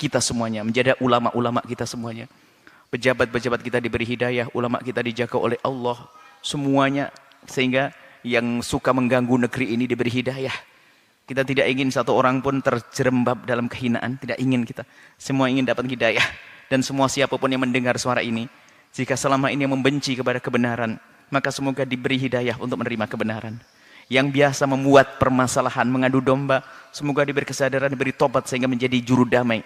kita semuanya, menjaga ulama-ulama kita semuanya. Pejabat-pejabat kita diberi hidayah, ulama kita dijaga oleh Allah semuanya, sehingga yang suka mengganggu negeri ini diberi hidayah. Kita tidak ingin satu orang pun terjerembab dalam kehinaan, tidak ingin kita. Semua ingin dapat hidayah. Dan semua siapapun yang mendengar suara ini, jika selama ini membenci kepada kebenaran, maka semoga diberi hidayah untuk menerima kebenaran. Yang biasa membuat permasalahan, mengadu domba, semoga diberi kesadaran, diberi tobat sehingga menjadi juru damai.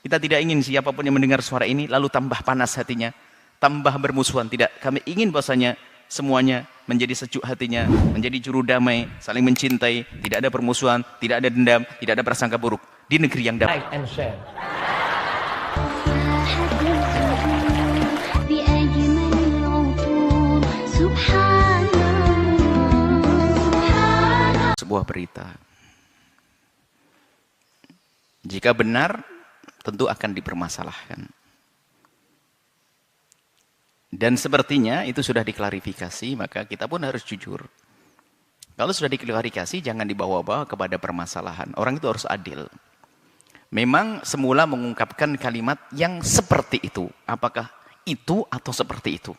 Kita tidak ingin siapapun yang mendengar suara ini lalu tambah panas hatinya, tambah bermusuhan. Tidak, kami ingin bahwasanya semuanya menjadi sejuk hatinya, menjadi juru damai, saling mencintai, tidak ada permusuhan, tidak ada dendam, tidak ada prasangka buruk di negeri yang damai. Like and share. Sebuah berita, jika benar tentu akan dipermasalahkan, dan sepertinya itu sudah diklarifikasi, maka kita pun harus jujur. Kalau sudah diklarifikasi, jangan dibawa-bawa kepada permasalahan. Orang itu harus adil. Memang semula mengungkapkan kalimat yang seperti itu, apakah itu atau seperti itu?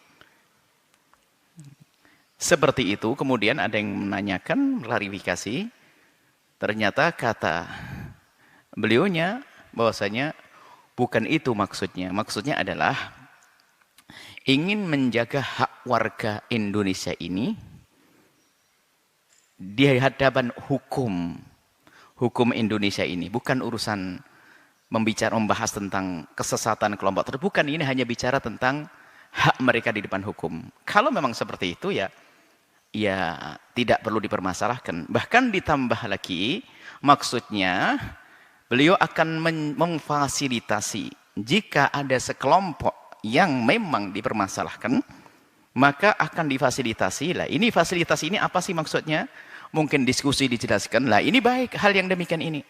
Seperti itu, kemudian ada yang menanyakan, klarifikasi, ternyata kata beliaunya bahwasanya bukan itu maksudnya. Maksudnya adalah ingin menjaga hak warga Indonesia ini di hadapan hukum Indonesia ini. Bukan urusan membahas tentang kesesatan kelompok tertentu. Bukan, ini hanya bicara tentang hak mereka di depan hukum. Kalau memang seperti itu ya tidak perlu dipermasalahkan. Bahkan ditambah lagi, maksudnya beliau akan memfasilitasi jika ada sekelompok yang memang dipermasalahkan, maka akan difasilitasi. Lah, ini fasilitasi ini apa sih maksudnya? Mungkin diskusi dijelaskan. Lah, ini baik hal yang demikian ini.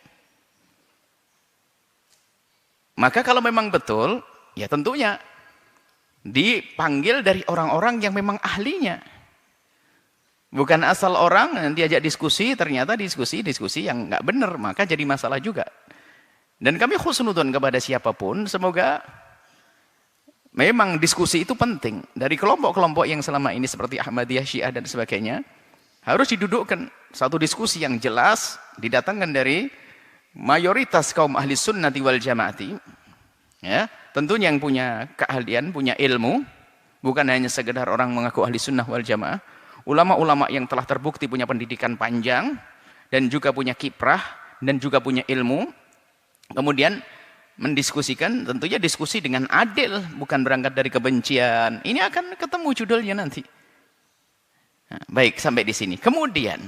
Maka kalau memang betul, ya tentunya dipanggil dari orang-orang yang memang ahlinya. Bukan asal orang diajak diskusi, ternyata diskusi yang nggak benar, maka jadi masalah juga. Dan kami khusnudon kepada siapapun, semoga memang diskusi itu penting. Dari kelompok-kelompok yang selama ini seperti Ahmadiyah, Syiah dan sebagainya, harus didudukkan satu diskusi yang jelas, didatangkan dari mayoritas kaum ahli sunnati wal jamaati. Ya, tentunya yang punya keahlian, punya ilmu, bukan hanya sekedar orang mengaku ahli sunnah wal jamaah. Ulama-ulama yang telah terbukti punya pendidikan panjang dan juga punya kiprah dan juga punya ilmu, kemudian mendiskusikan, tentunya diskusi dengan adil, bukan berangkat dari kebencian. Ini akan ketemu judulnya nanti. Nah, baik, sampai di sini. Kemudian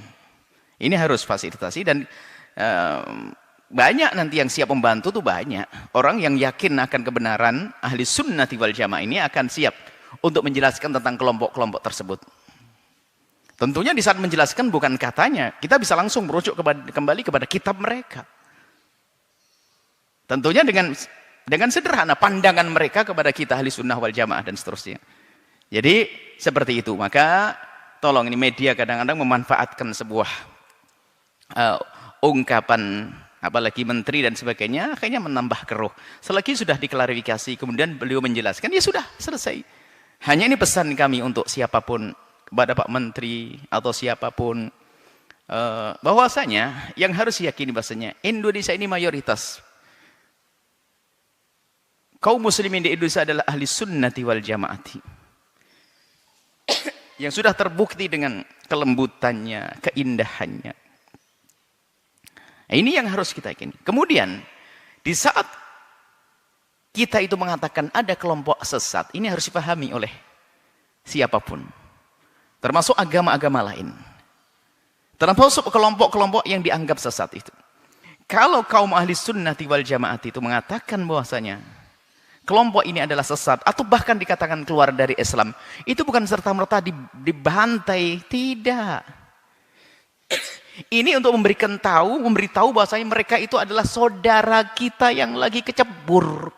ini harus fasilitasi dan banyak nanti yang siap membantu tuh banyak. Orang yang yakin akan kebenaran ahli sunnati wal jamaah ini akan siap untuk menjelaskan tentang kelompok-kelompok tersebut. Tentunya di saat menjelaskan bukan katanya, kita bisa langsung merujuk kembali kepada kitab mereka. Tentunya dengan sederhana pandangan mereka kepada kita ahli sunnah wal jamaah dan seterusnya. Jadi seperti itu. Maka tolong, ini media kadang-kadang memanfaatkan sebuah ungkapan, apalagi menteri dan sebagainya, akhirnya menambah keruh. Selagi sudah diklarifikasi, kemudian beliau menjelaskan, ya sudah, selesai. Hanya ini pesan kami untuk siapapun, kepada Pak Menteri atau siapapun, bahwasanya yang harus diyakini bahwasanya Indonesia ini mayoritas kaum muslimin di Indonesia adalah ahli sunnati wal jamaati yang sudah terbukti dengan kelembutannya, keindahannya. Nah, ini yang harus kita yakini. Kemudian di saat kita itu mengatakan ada kelompok sesat, ini harus dipahami oleh siapapun, termasuk agama-agama lain, termasuk kelompok-kelompok yang dianggap sesat itu. Kalau kaum ahli sunnati wal jamaat itu mengatakan bahwasanya kelompok ini adalah sesat, atau bahkan dikatakan keluar dari Islam, itu bukan serta-merta dibantai, tidak. Ini untuk memberitahu bahwasanya mereka itu adalah saudara kita yang lagi kecebur.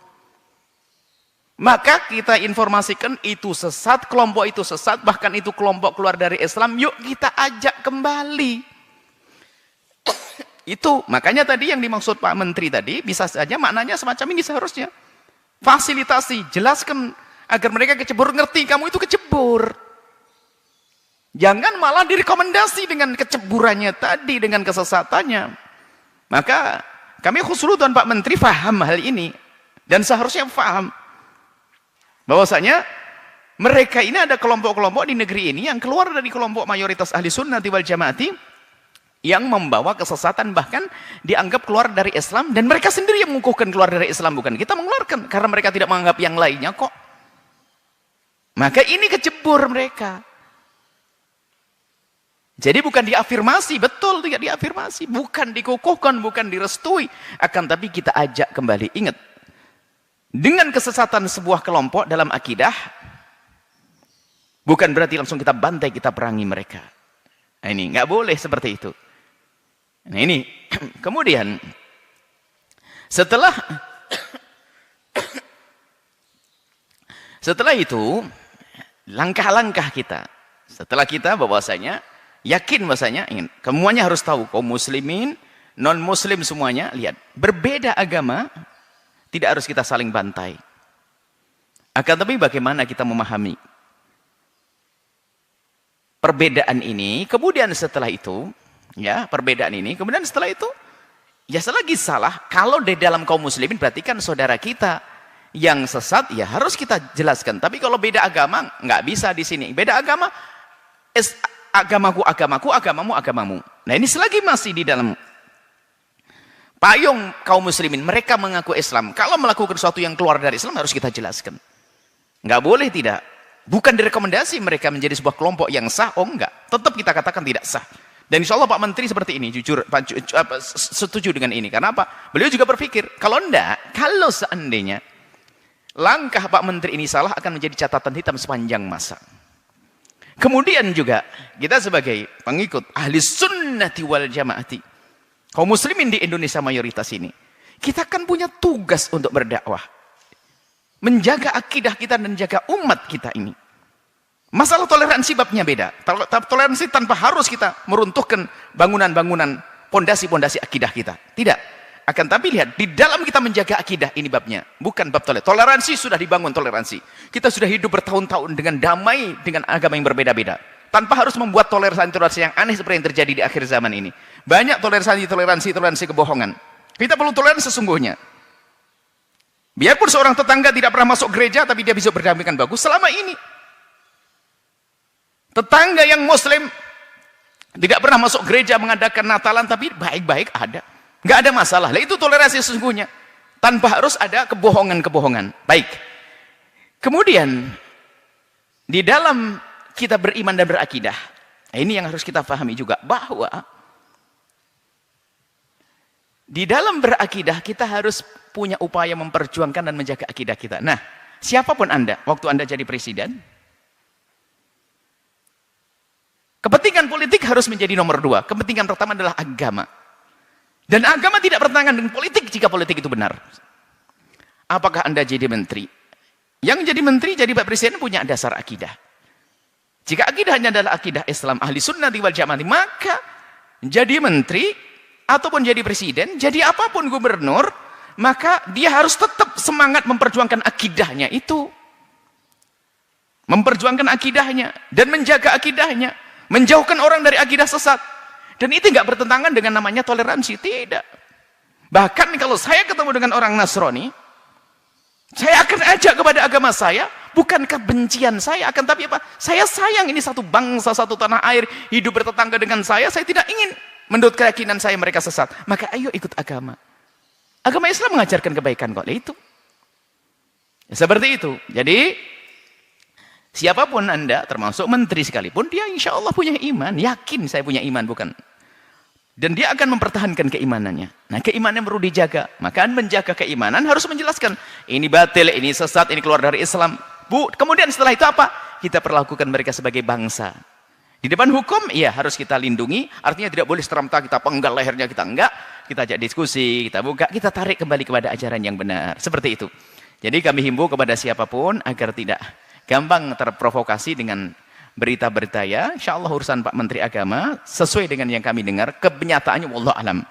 Maka kita informasikan itu sesat, kelompok itu sesat, bahkan itu kelompok keluar dari Islam, yuk kita ajak kembali. Itu makanya tadi yang dimaksud Pak Menteri tadi bisa saja maknanya semacam ini seharusnya. Fasilitasi, jelaskan agar mereka kecebur ngerti kamu itu kecebur. Jangan malah direkomendasi dengan keceburannya tadi, dengan kesesatannya. Maka kami khusnudzon Pak Menteri paham hal ini dan seharusnya paham bahwasanya mereka ini ada kelompok-kelompok di negeri ini yang keluar dari kelompok mayoritas ahli sunnati wal jamaati yang membawa kesesatan, bahkan dianggap keluar dari Islam, dan mereka sendiri yang mengukuhkan keluar dari Islam, bukan kita mengeluarkan, karena mereka tidak menganggap yang lainnya kok. Maka ini kecebur mereka. Jadi bukan diafirmasi, betul tidak diafirmasi, bukan dikukuhkan, bukan direstui, akan tapi kita ajak kembali. Ingat, dengan kesesatan sebuah kelompok dalam akidah, bukan berarti langsung kita bantai, kita perangi mereka. Nah, ini nggak boleh seperti itu. Nah ini, kemudian setelah itu langkah-langkah kita, setelah kita bahwasanya yakin bahwasanya semuanya harus tahu, kaum muslimin, non muslim semuanya, lihat, berbeda agama tidak harus kita saling bantai, akan tapi bagaimana kita memahami perbedaan ini. Kemudian setelah itu, ya, perbedaan ini, kemudian setelah itu, ya selagi salah, kalau di dalam kaum muslimin berarti kan saudara kita yang sesat, ya harus kita jelaskan. Tapi kalau beda agama, nggak bisa di sini. Beda agama, agamaku agamaku, agamamu agamamu. Nah ini selagi masih di dalam payung kaum muslimin, mereka mengaku Islam, kalau melakukan sesuatu yang keluar dari Islam harus kita jelaskan. Nggak boleh tidak. Bukan direkomendasi mereka menjadi sebuah kelompok yang sah, oh enggak. Tetap kita katakan tidak sah. Dan insya Allah Pak Menteri seperti ini, jujur, setuju dengan ini. Karena apa? Beliau juga berpikir, kalau enggak, kalau seandainya langkah Pak Menteri ini salah, akan menjadi catatan hitam sepanjang masa. Kemudian juga, kita sebagai pengikut ahli sunnati wal jamaati, kaum muslimin di Indonesia mayoritas ini, kita kan punya tugas untuk berdakwah. Menjaga akidah kita dan jaga umat kita ini. Masalah toleransi babnya beda. Toleransi tanpa harus kita meruntuhkan bangunan-bangunan, pondasi-pondasi akidah kita. Tidak. Akan tapi lihat, di dalam kita menjaga akidah, ini babnya. Bukan bab toleransi. Toleransi sudah dibangun, toleransi. Kita sudah hidup bertahun-tahun dengan damai dengan agama yang berbeda-beda. Tanpa harus membuat toleransi-toleransi yang aneh seperti yang terjadi di akhir zaman ini. Banyak toleransi kebohongan. Kita perlu toleransi sesungguhnya. Biarpun seorang tetangga tidak pernah masuk gereja, tapi dia bisa berdamai dengan bagus selama ini. Tetangga yang muslim tidak pernah masuk gereja mengadakan Natalan, tapi baik-baik ada. Nggak ada masalah. Lah itu toleransi sesungguhnya. Tanpa harus ada kebohongan-kebohongan. Baik. Kemudian, di dalam kita beriman dan berakidah, ini yang harus kita pahami juga, bahwa di dalam berakidah kita harus punya upaya memperjuangkan dan menjaga akidah kita. Nah, siapapun Anda, waktu Anda jadi presiden, kepentingan politik harus menjadi nomor 2. Kepentingan pertama adalah agama. Dan agama tidak bertentangan dengan politik jika politik itu benar. Apakah Anda jadi menteri? Yang jadi menteri, jadi Pak Presiden punya dasar akidah. Jika akidahnya adalah akidah Islam ahli sunnah wal jamaah, maka jadi menteri ataupun jadi presiden, jadi apapun gubernur, maka dia harus tetap semangat memperjuangkan akidahnya itu. Memperjuangkan akidahnya dan menjaga akidahnya. Menjauhkan orang dari akidah sesat. Dan itu nggak bertentangan dengan namanya toleransi, tidak. Bahkan kalau saya ketemu dengan orang Nasrani, saya akan ajak kepada agama saya, bukan kebencian saya, akan tapi apa? Saya sayang ini satu bangsa, satu tanah air, hidup bertetangga dengan saya tidak ingin menurut keyakinan saya mereka sesat. Maka ayo ikut agama. Agama Islam mengajarkan kebaikan kok, itu. Ya, seperti itu. Jadi, siapapun Anda, termasuk menteri sekalipun, dia insya Allah punya iman. Yakin saya punya iman, bukan. Dan dia akan mempertahankan keimanannya. Nah, keimanan perlu dijaga. Maka menjaga keimanan harus menjelaskan. Ini batil, ini sesat, ini keluar dari Islam. Kemudian setelah itu apa? Kita perlakukan mereka sebagai bangsa. Di depan hukum, ya harus kita lindungi. Artinya tidak boleh seramta kita penggal lehernya, kita enggak. Kita ajak diskusi, kita buka, kita tarik kembali kepada ajaran yang benar. Seperti itu. Jadi kami himbau kepada siapapun agar tidak gampang terprovokasi dengan berita-berita, ya. Insya Allah urusan Pak Menteri Agama sesuai dengan yang kami dengar, kenyataannya wallahu alam.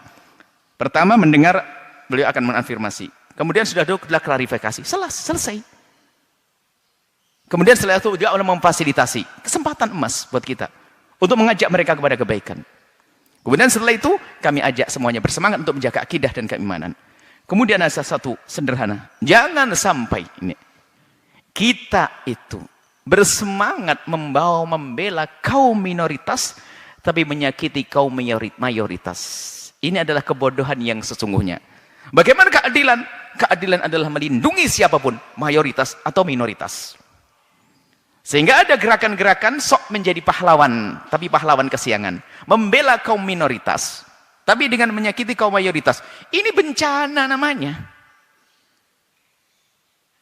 Pertama mendengar, beliau akan mengafirmasi. Kemudian sudah klarifikasi, selesai. Kemudian setelah itu dia memfasilitasi, kesempatan emas buat kita untuk mengajak mereka kepada kebaikan. Kemudian setelah itu kami ajak semuanya bersemangat untuk menjaga akidah dan keimanan. Kemudian ada satu sederhana, jangan sampai ini kita itu bersemangat membela kaum minoritas tapi menyakiti kaum mayoritas. Ini adalah kebodohan yang sesungguhnya. Bagaimana keadilan? Keadilan adalah melindungi siapapun, mayoritas atau minoritas. Sehingga ada gerakan-gerakan sok menjadi pahlawan, tapi pahlawan kesiangan. Membela kaum minoritas, tapi dengan menyakiti kaum mayoritas. Ini bencana namanya.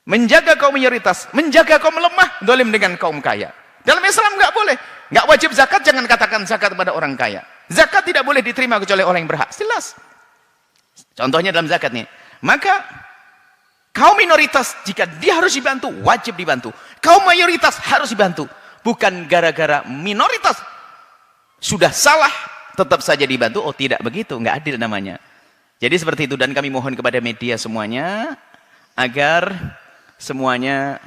Menjaga kaum mayoritas, menjaga kaum lemah, dolim dengan kaum kaya. Dalam Islam nggak boleh. Nggak wajib zakat, jangan katakan zakat kepada orang kaya. Zakat tidak boleh diterima kecuali orang yang berhak. Jelas. Contohnya dalam zakat nih. Maka kaum minoritas jika dia harus dibantu, wajib dibantu. Kaum mayoritas harus dibantu. Bukan gara-gara minoritas sudah salah, tetap saja dibantu. Oh tidak begitu, nggak adil namanya. Jadi seperti itu, dan kami mohon kepada media semuanya agar semuanya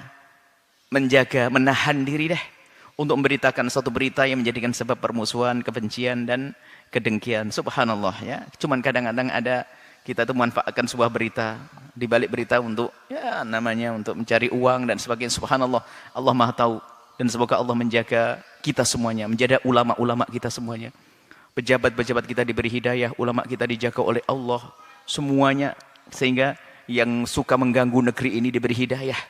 menjaga, menahan diri deh untuk memberitakan satu berita yang menjadikan sebab permusuhan, kebencian dan kedengkian. Subhanallah ya. Cuman kadang-kadang ada kita tuh memanfaatkan sebuah berita, di balik berita untuk ya namanya untuk mencari uang dan sebagainya. Subhanallah, Allah Maha tahu, dan semoga Allah menjaga kita semuanya, menjaga ulama-ulama kita semuanya. Pejabat-pejabat kita diberi hidayah, ulama kita dijaga oleh Allah semuanya, sehingga yang suka mengganggu negeri ini diberi hidayah.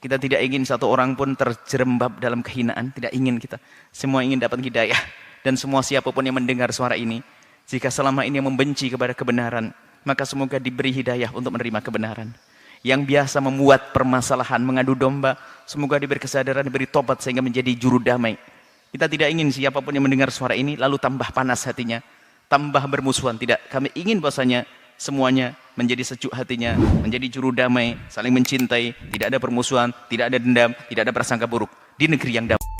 Kita tidak ingin satu orang pun terjerembab dalam kehinaan, tidak ingin kita. Semua ingin dapat hidayah, dan semua siapapun yang mendengar suara ini, jika selama ini membenci kepada kebenaran, maka semoga diberi hidayah untuk menerima kebenaran. Yang biasa membuat permasalahan, mengadu domba, semoga diberi kesadaran, diberi tobat sehingga menjadi juru damai. Kita tidak ingin siapapun yang mendengar suara ini lalu tambah panas hatinya, tambah bermusuhan. Tidak, kami ingin bahwasanya semuanya menjadi sejuk hatinya, menjadi juru damai, saling mencintai, tidak ada permusuhan, tidak ada dendam, tidak ada prasangka buruk di negeri yang damai.